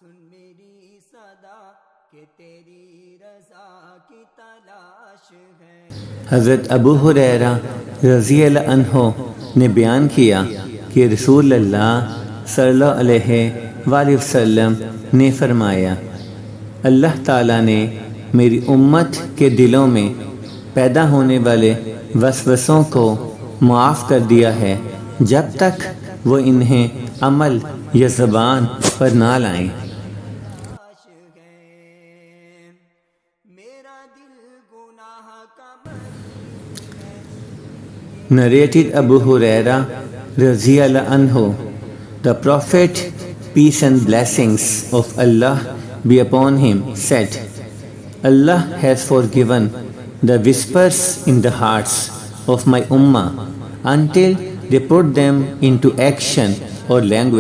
سن میری صدا کہ تیری رضا کی تلاش ہے۔ حضرت ابو ہریرہ رضی اللہ عنہ نے بیان کیا کہ رسول اللہ صلی اللہ علیہ وآلہ وسلم نے فرمایا، اللہ تعالیٰ نے میری امت کے دلوں میں پیدا ہونے والے وسوسوں کو معاف کر دیا ہے جب تک وہ انہیں عمل یا زبان پر نہ لائیں۔ Narrated Abu Huraira radhiyallahu anhu, the Prophet, peace and blessings of Allah be upon him, said, Allah has forgiven the whispers in the hearts of my ummah until they put them into action or language.